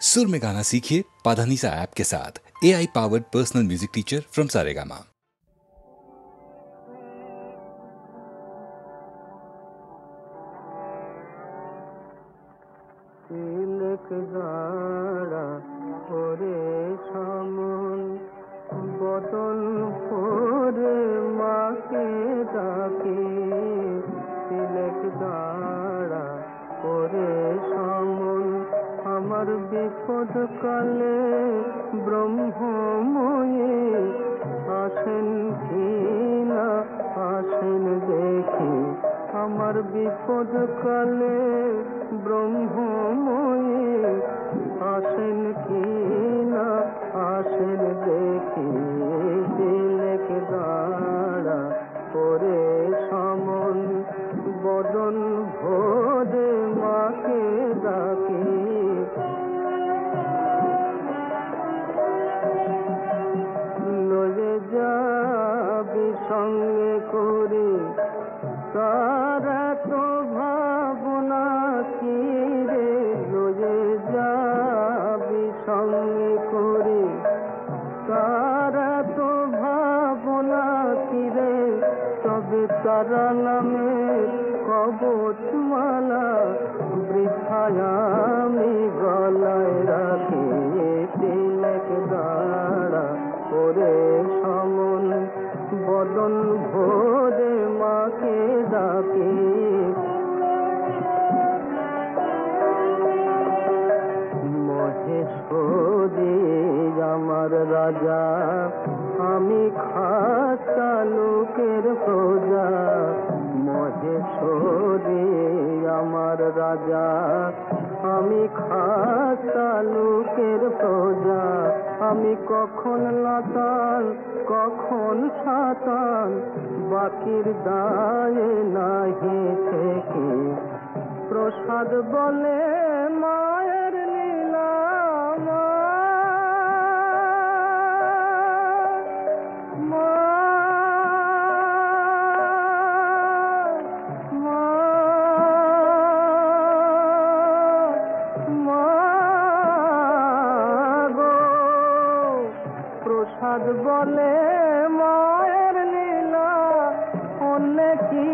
सुर में गाना सीखिए पाधानीसा ऐप के साथ। AI powered personal music teacher from Saregama. বদন ভরে মাকে ডাকে, তিলক দাঁড়া করে সমন আমার বিপদ কালে ব্রহ্মময়ে আসেন কি না আসেন দেখি, আমার বিপদ কালে ব্রহ্মময়ে আসেন কি না আসেন দেখি, তিলক দাঁড়া করে সমন বদন ভরে মাকে ডাকে। লয়ে যাবি সঙ্গে করে তারা তো ভাবনা কি রে, লয়ে যাবি সঙ্গে করে তারা তো ভাবনা কি রে, তবে তারা নামে কবচ মালা বৃথায় আমি গলায় রাখি, তিলক দাঁড়া করে সমন বদন ভরে মাকে ডাকে। মহেশ্বরী আমার রাজা, আমি খাসা লোকের প্রজা, মহেশ্বরী আমার রাজা, আমি খাসা লোকের প্রজা, আমি কখন লাতাল কখন সাতাল, বাকির দায়ে নাহি থেকে, প্রসাদ বলে মায়ের লীলা, প্রসাদ বলে মায়ের লীলা, অন্য কি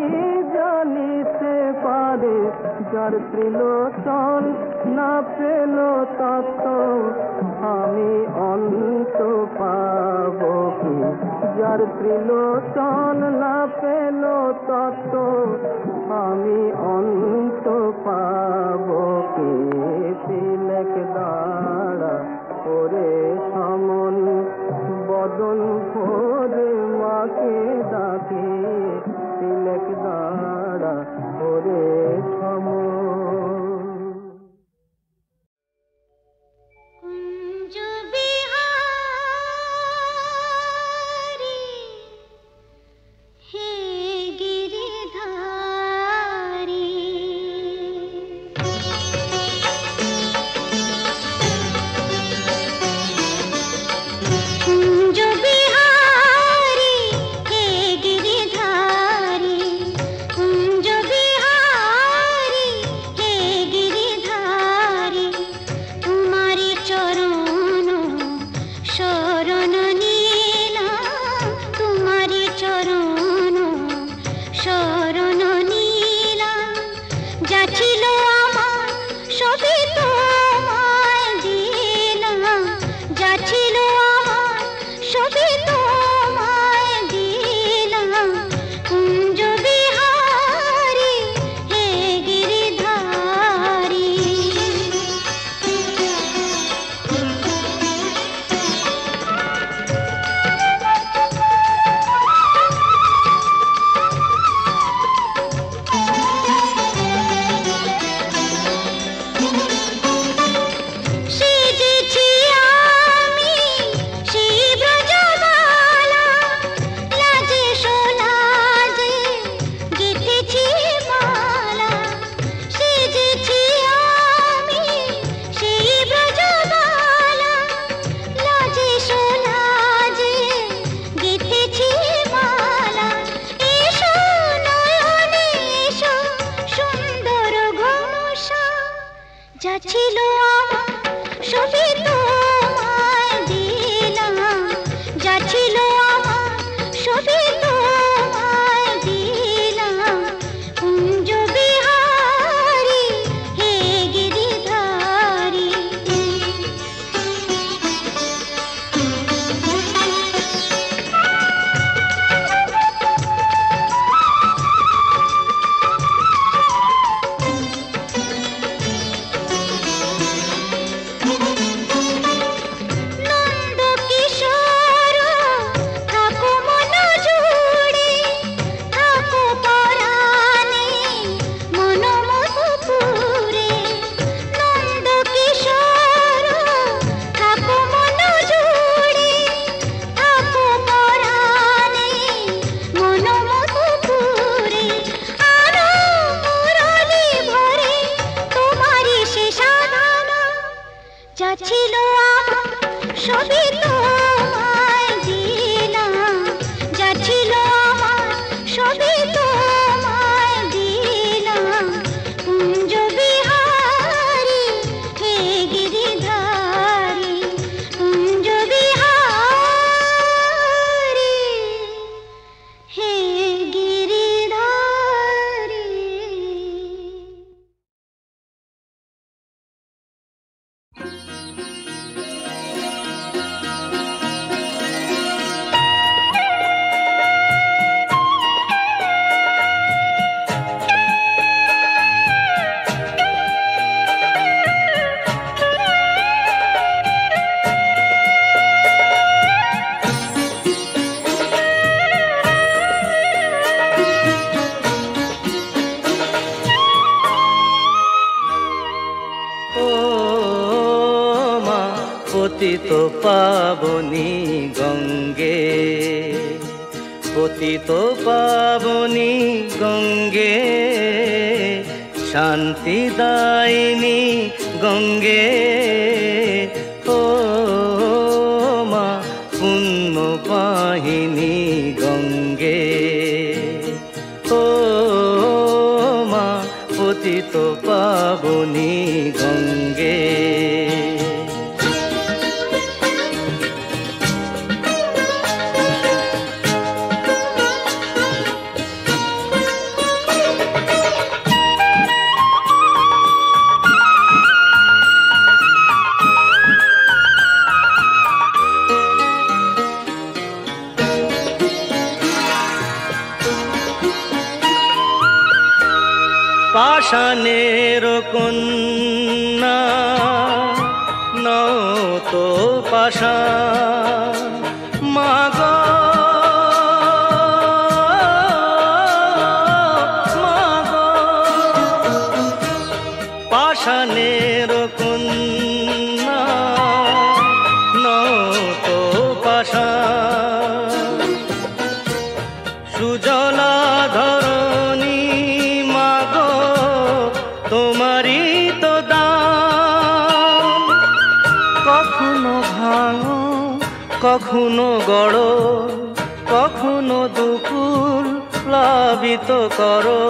জানিতে পারে, যার ত্রিলোচন না পেল তত্ত্ব আমি অন্ত পাব কি, যার ত্রিলোচন না পেল তত্ত্ব আমি অন্ত পাব কি, তিলক দাঁড়া করে সমন বদন ভরে মাকে ডাকে, তিলক দাঁড়া করে সমন। कुंज बिहारी যা ছিল আমার সবই তোমায় দিলাম, যা ছিল আমার সবই তোমায় দিলাম। কুঞ্জ বিহারী হে গিরিধারী, কুঞ্জ বিহারী হে গিরিধারী। পতিত পাবনী গঙ্গে, পতিত পাবনী গঙ্গে, শান্তিদায়িনী গঙ্গে। ও মা পুণ্য বাহিনী গঙ্গে, ও মা পতিত পাবনী গঙ্গে। পাষাণের কন্যা নও তো পাষাণ, মা গো মা গো। পাষাণের কন্যা নও তো পাষাণ, সুজলা ধরণী তোমারই তো দাম। কখনো ভাঙো কখনো গড়ো, কখনো দুকুল প্লাবিত করো।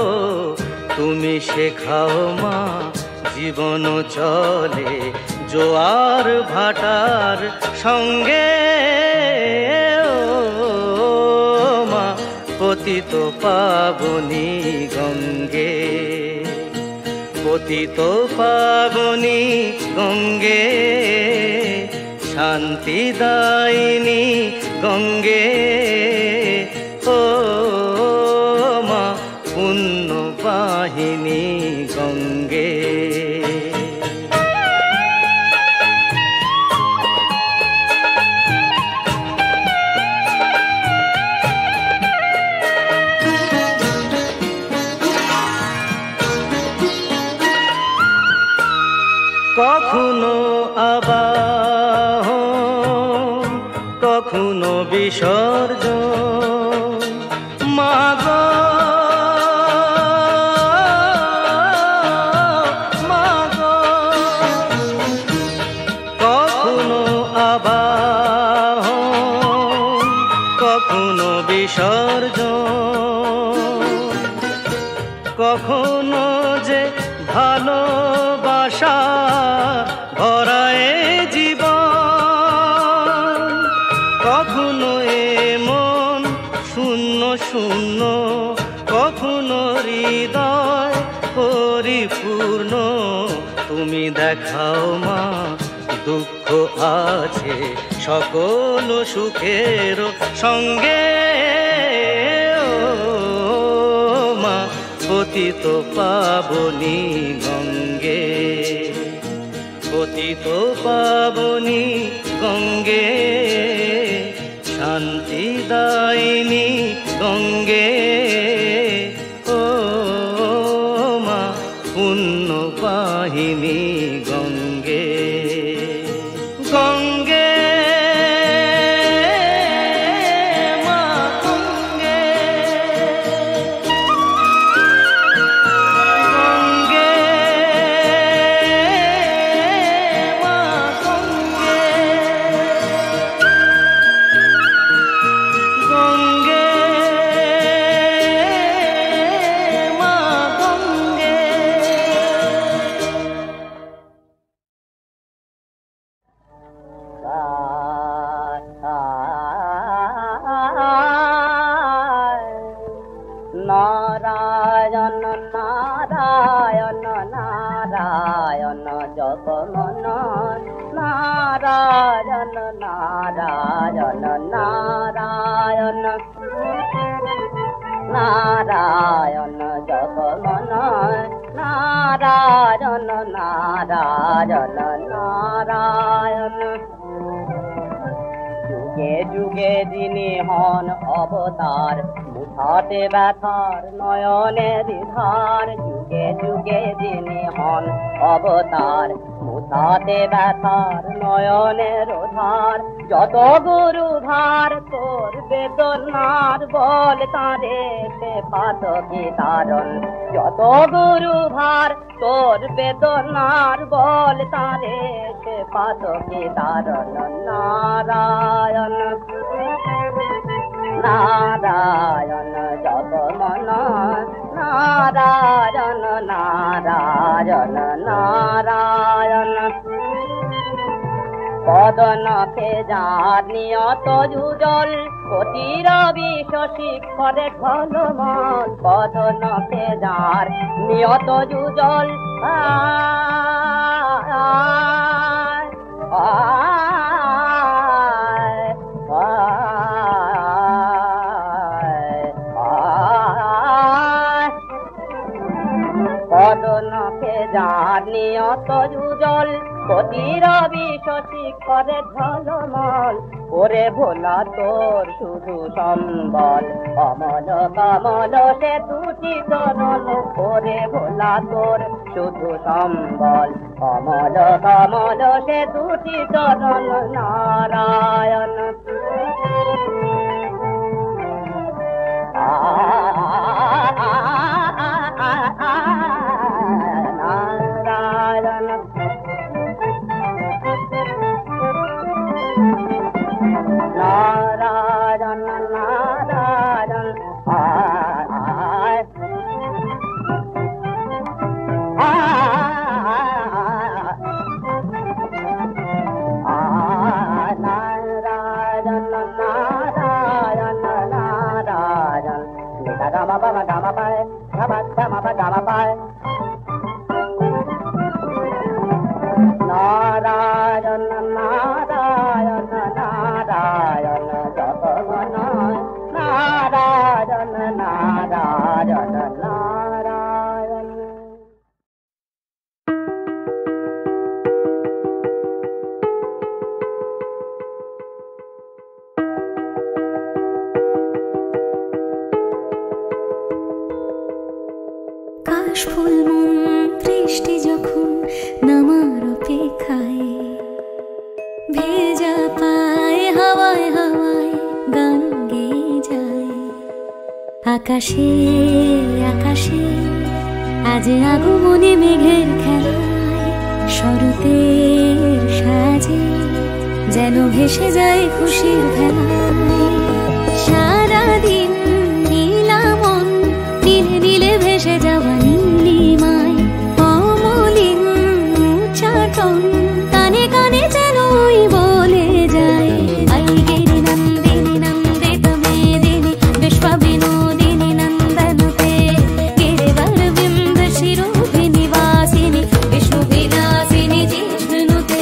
তুমি শেখাও মা জীবন চলে জোয়ার ভাটার সঙ্গে। ও মা পতিত পাবনী গঙ্গে, পতিত পাবনী গঙ্গে, শান্তিদায়িনী গঙ্গে। ও মা পুণ্য বাহিনী গঙ্গে। কখনো আবাহন কখনো বিসর্জন, মা গো মা গো। কখনো আবাহন কখনো বিসর্জন, কখনো যে ভালোবাসা ভরায় জীবন। কখনো এমন শূন্য শূন্য, কখনো হৃদয় পরিপূর্ণ। তুমি দেখাও মা দুঃখ আছে সকল সুখের সঙ্গে। ও মা পতিত পাবনী গঙ্গে, পতিত পাবনী গঙ্গে, শান্তিদায়িনী গঙ্গে। ও মা পুণ্য বাহিনী গঙ্গে, গঙ্গে মা গঙ্গে, গঙ্গে মা নারায়ণ নারায়ণ নারায়ণ নারায়ণ জগমন নারায়ণ নারায়ণ নারায়ণ যুগে যুগে যিনি হন অবতার মুঠাতে ব্যথার নয়নের ধার যুগে যুগে যিনি হন অবতার মুঠাতে ব্যথার নয়নের ধার যত গুরু ভার তোর বেদনার বল তারে সে পাতকি তারণ যত গুরু ভার তোর বেদনার বল তারে সে পাতকি তারণ নারায়ণ নারায়ণ জগমন নারায়ণ নারায়ণ নারায়ণ পদনখে যার নিয়ত যুজল কোটির বিষ শিখরে ঢলমল পদনখে যার নিয়ত যুজল পদনখে যার নিয়ত যুজল কোটির বিষ শিখরে ঢলমল ওরে ভোলা তোর শুধু সম্বল অমল কমল সে দুটি চরণ ওরে ভোলা তোর শুধু সম্বল অমল কমল সে দুটি চরণ নারায়ণ নারায়ণ নারায়ণ নারায়ণ নারায়ণ নারায়ণ নারায়ণ জগমন নারায়ণ নারায়ণ নারায়ণ কাশফুল মন বৃষ্টি যখন নামার অপেক্ষায় ভেজা পায় হাওয়ায় হাওয়ায় গান গেয়ে যায় আকাশে আকাশে আজ আগমনে মেঘের খেলায় শরতের সাজে যেন ভেসে যায় খুশির ভেলায় সারাদিন নীলামন নীলে নীলে ভেসে যাওয়া নীলিমায় অমলিন চাটন কানে কানে যেন বলে যায় আইগিরি নন্দিনী নন্দিত মেদিনী বিশ্ব বিনোদিনী নন্দনুতে গিরিবর বিন্দ শিরোভি নিবাসিনী বিষ্ণু বিলাসিনী জিষ্ণুতে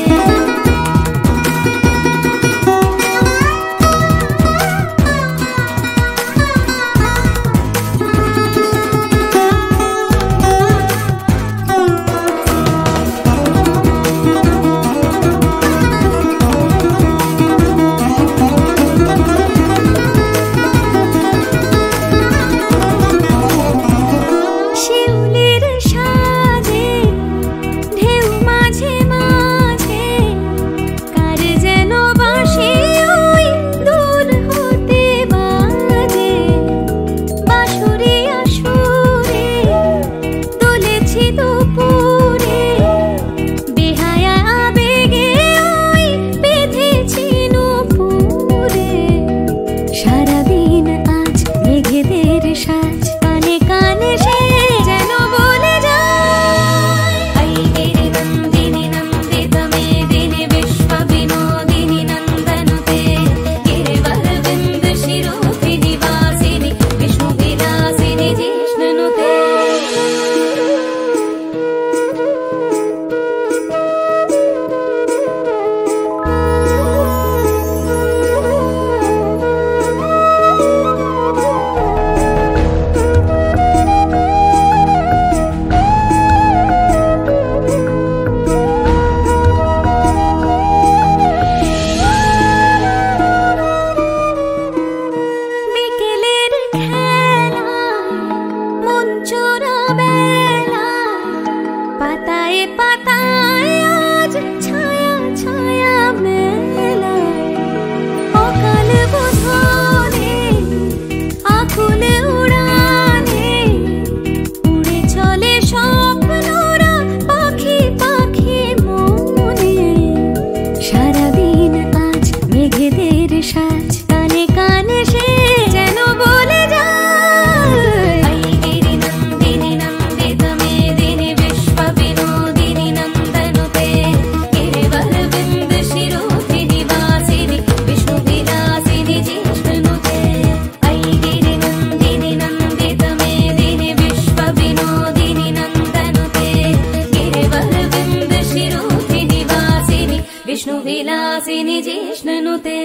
विष्णु विलासिनी जिष्णुनुते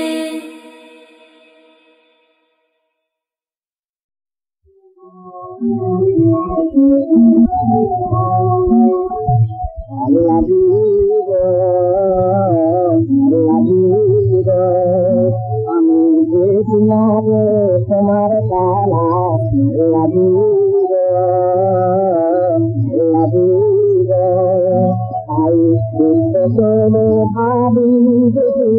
তোমার কালা ভাবি যদি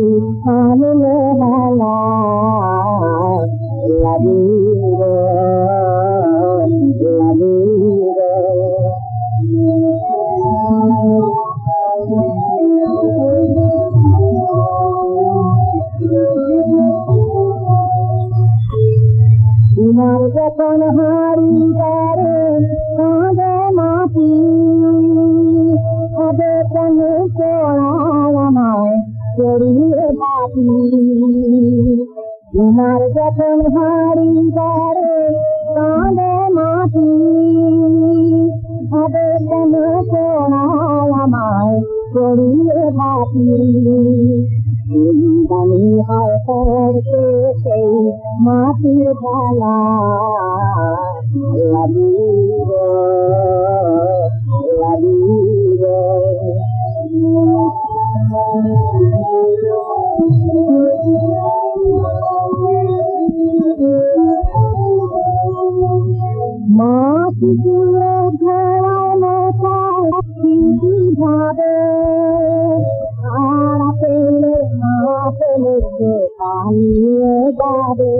আমি তোমার যখন হারি করে কাঁদে মাটি হবে কেন আমায় চড়িয়ে বাটি তোমার যখন হারি করে কাঁদে মাটি হবে কেন আমায় চড়িয়ে বাটি দামি হয় করতে সেই মাটির ভালা লাগিব লাগিব মাটি তুলে ধরা ভাবে আর পেলে পেলে পালিয়ে যাবে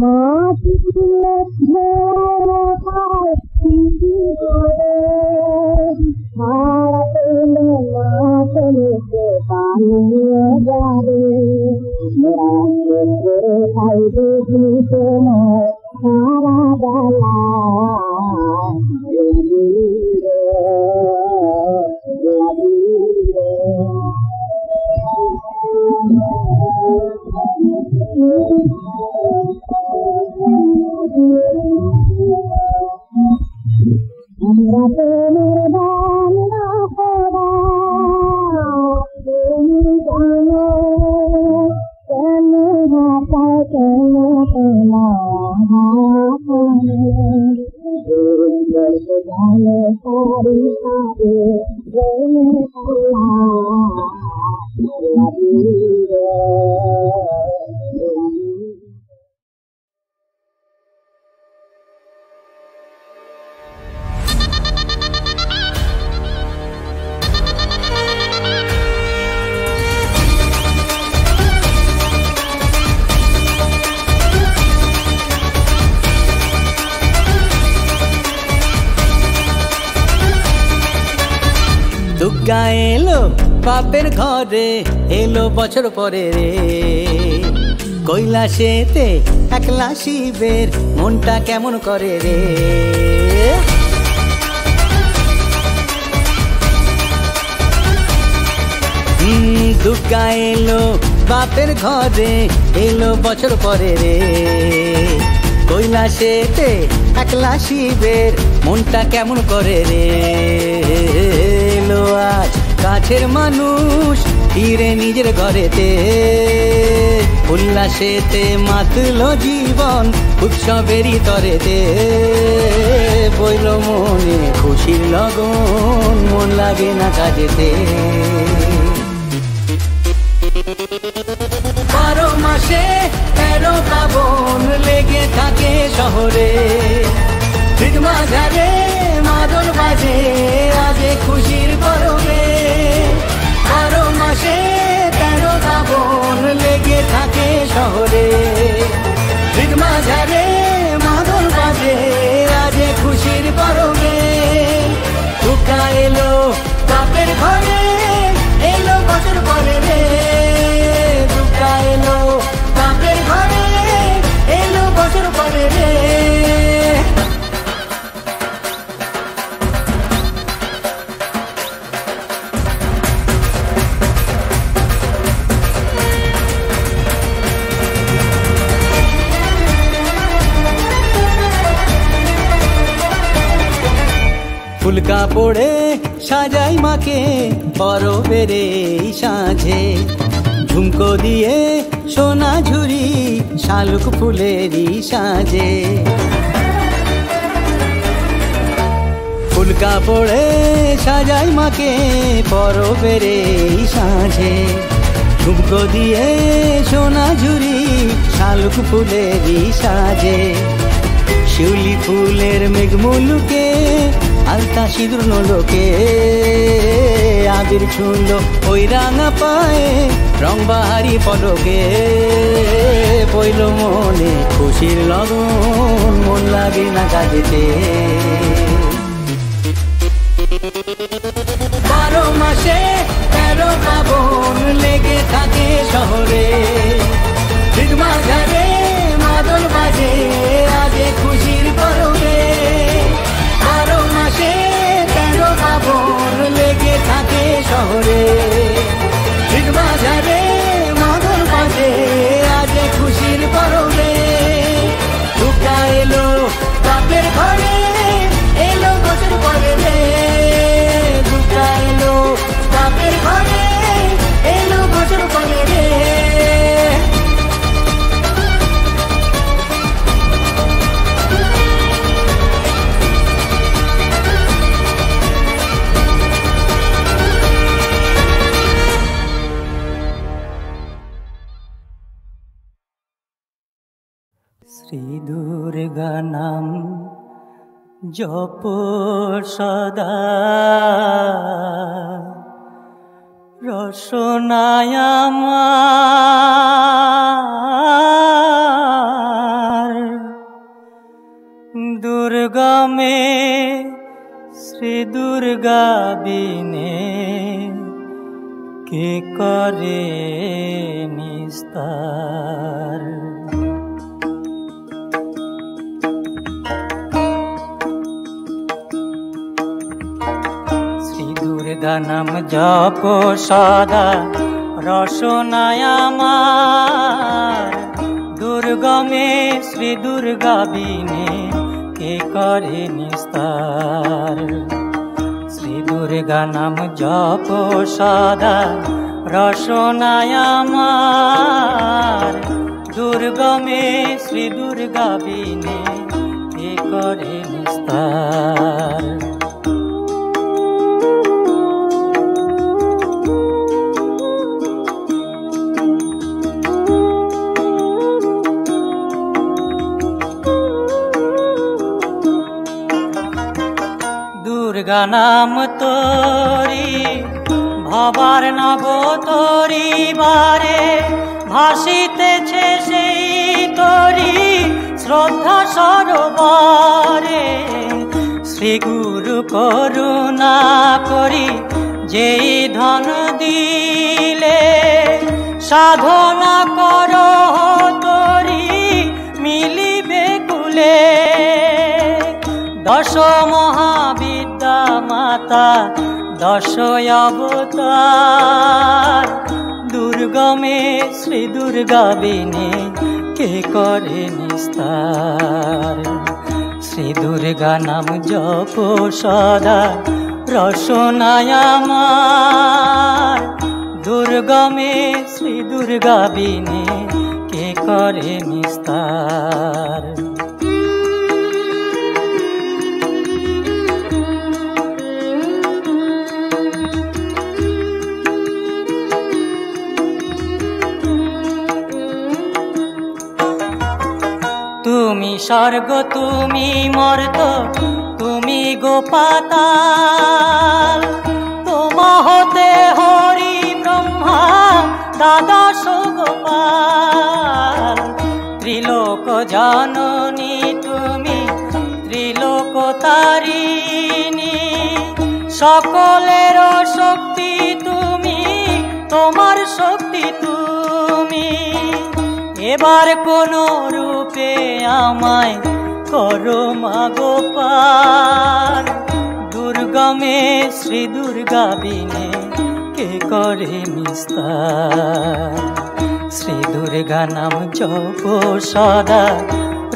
মাটি তুলে ধরা ভাবে আর পেলে পেলে পালিয়ে যাবে খাই দেখি তোমার সারা বেলা আমরা প্রেমের গান না করা তুমি জানো কেন ভাষা কেন জানে সারি সারে প্রেমের দুর্গা এলো বাপের ঘরে এলো বছর পরে রে কৈলাসেতে একলা শিবের মনটা কেমন করে রে দুর্গা এলো বাপের ঘরে এলো বছর পরে রে কৈলাসেতে একলা শিবের মনটা কেমন করে রে এলো আজ কাছের মানুষ ফিরে নিজের ঘরেতে উল্লাসেতে মাতলো জীবন উৎসবেরই তরেতে বইল মনে খুশির লগন মন লাগে না কাজেতে 12 মাসে 13 পাবন লেগে থাকে শহরে ঈদ মাঝারে মাদল বাজে আজে খুশির পরবে 12 মাসে 13 পাবন লেগে থাকে শহরে ঈদ মাঝারে মাদল বাজে আজে খুশির পরবে দুর্গা এলো বাপের ঘরে এলো বছর পরে রে দুর্গা এলো বাপের ঘরে এলো বছর পরে রে ফুল কাপড়ে সাজাই মাকে পরবের এই সাঁঝে, ঝুমকো দিয়ে সোনা ঝুরি শালুক ফুলেরই সাজে। ফুল কাপড়ে সাজাই মাকে পরবের এই সাঁঝে, ঝুমকো দিয়ে সোনা ঝুরি শালুক ফুলেরই সাজে। শিউলি ফুলের মেঘমুলুকে আলতা সিঁদুর নলোকে, আবির ছুঁলো ওই রাঙা পায়ে রং বাহারি পলকে। পইল মনে খুশির লগন, মন লাগে না কাজেতে। 12 মাসে 13 শ্রাবণ লেগে থাকে শহরে, মাঝারে মাদল বাজে আজে খুশির পরবে। 12 মাসে 13 শ্রাবণ লেগে থাকে শহরে, মাঝারে মাদল বাজে আজে খুশির পরবে। দুর্গা এলো বাপের ঘরে, এলো বছর পরে রে। দুর্গা এলো বাপের ঘরে, এলো বছর পরে রে। শ্রী দুর্গা নাম জপ সদা, রসনায় আমার। দুর্গা মে শ্রী দুর্গা বিনে কে করে নিস্তার। দুর্গা নাম জপ সদা, রসনায় আমার। দুর্গা মে শ্রী দুর্গা বিনে কে করে নিস্তার। শ্রী দুর্গা নাম জপ সদা, রসনায় আমার। দুর্গা মে শ্রী দুর্গা বিনে কে করে নিস্তার। দুর্গা নাম তোরি ভবার নব তোরি বারে, ভাসিতেছে সেই তোরি শ্রদ্ধা সরোবরে। শ্রী গুরু করুণা করি যেই ধন দিলে, সাধনা করো তোরি মিলিবে কুলে। দশ মহাবিদ্যা মাতা দশ অবতার। দুর্গা মে শ্রী দুর্গা বিনে কে করে নিস্তার। শ্রী দুর্গা নাম জপ সদা, রসনায় আমার। দুর্গা মে শ্রী দুর্গা বিনে কে করে নিস্তার। তুমি স্বর্গ তুমি মর্ত তুমি গোপাতাল, তোমা হতে হরি ব্রহ্মা দ্বাদশ গোপাল। ত্রিলোক জননী তুমি ত্রিলোক তারিণী, সকলের শক্তি তুমি তোমার শক্তি তুমি। এবার কোন রূপে আমায় করো মা গোপাল। দুর্গা মে শ্রী দুর্গা বিনে কে করে নিস্তার। শ্রী দুর্গা নাম জপ সদা,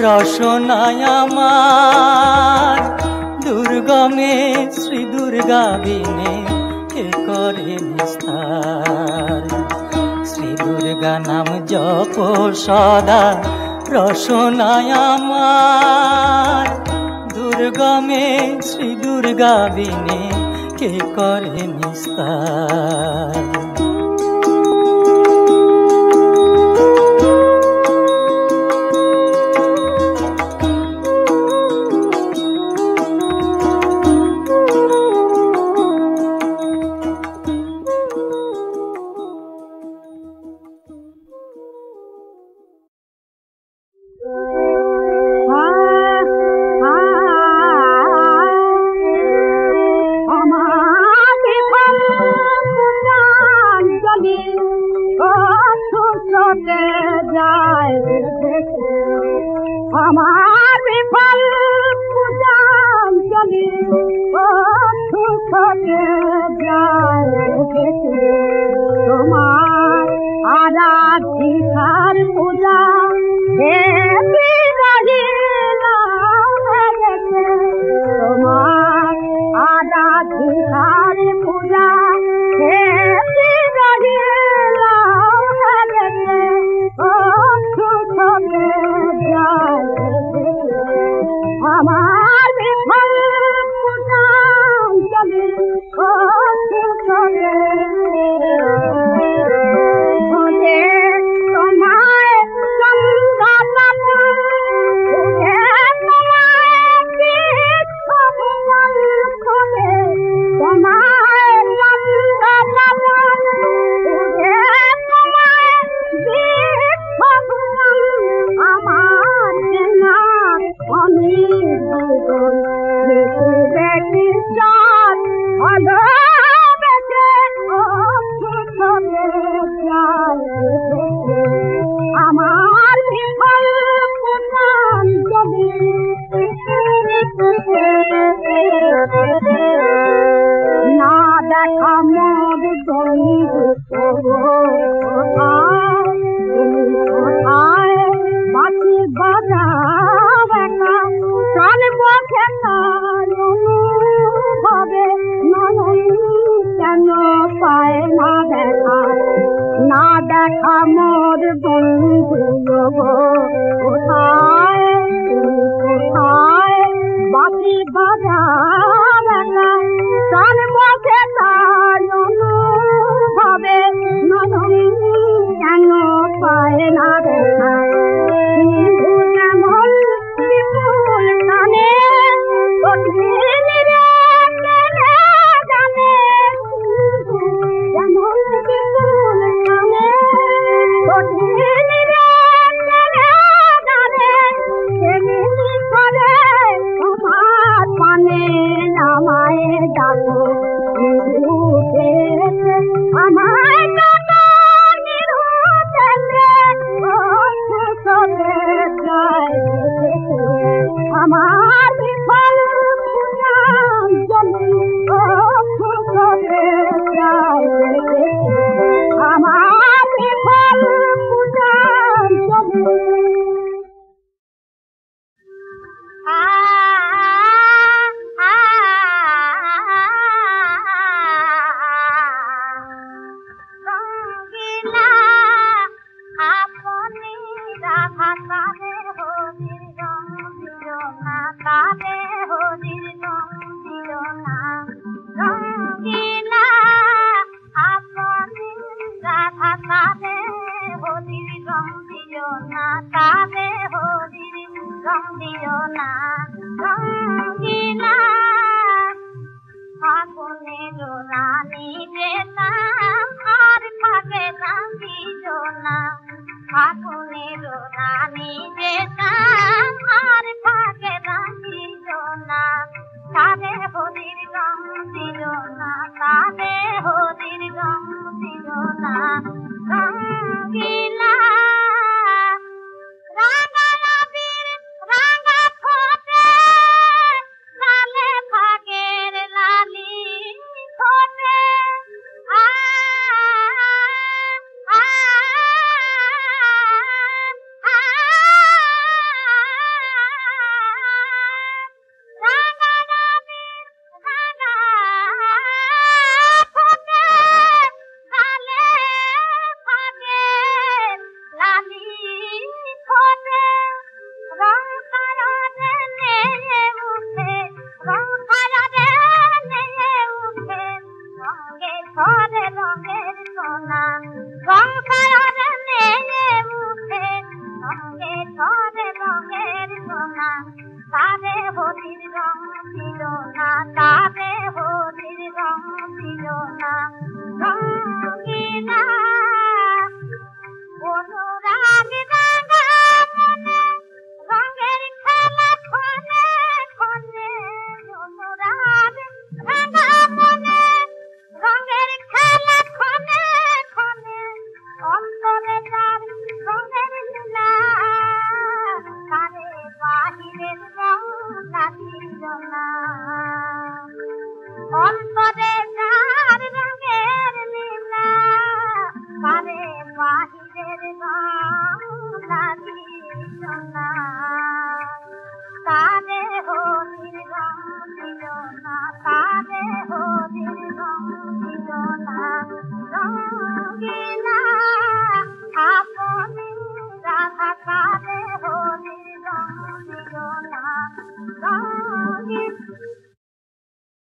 রসনায় আমার। দুর্গমে শ্রী দুর্গা বিনে কে করে নিস্তার। শ্রী দুর্গা নাম জপ সদা রসনায় আমার। দুর্গমে শ্রী দুর্গা বিনে কে করে নিস্তার। আমার বিফল পূজাঞ্জলি ছুটে যায় তোমার আরাধিকার পূজা তোমার আরাধিকার পূজা আমার বিফল পূজাঞ্জলি খোঁজে তোমায় চন্দ্রবাবু, খোঁজে তোমায় বিশ্বভুবন, খোঁজে তোমায় চন্দ্রবাবু, খোঁজে তোমায় বিশ্বভুবন। আমার চেনার অনেক জীবন দেখি চাঁদ ভালোবেসে আমার বিফল পূজাঞ্জলি না দেখা মোর বন্ধু কোথায় বাঁচি বাজাও একা প্রাণ বসে তার অনুভবে নয়ন কেন পায় না দেখা। না দেখা মোর বন্ধু কোথায় কোথায় বাঁচি বাজাও একা প্রাণ বসে তার অনুভবে নয়ন কেন পায় না দেখা। যেমন বিপুল টানে কঠিন জানে, যেমন বিপুল টানে কঠিন জানে, তেমনি করে তোমার পানে নামায় ডাকো আমায় ডাকো আমার বিফল পূজাঞ্জলি আমার বিফল পূজাঞ্জলি। Thank you.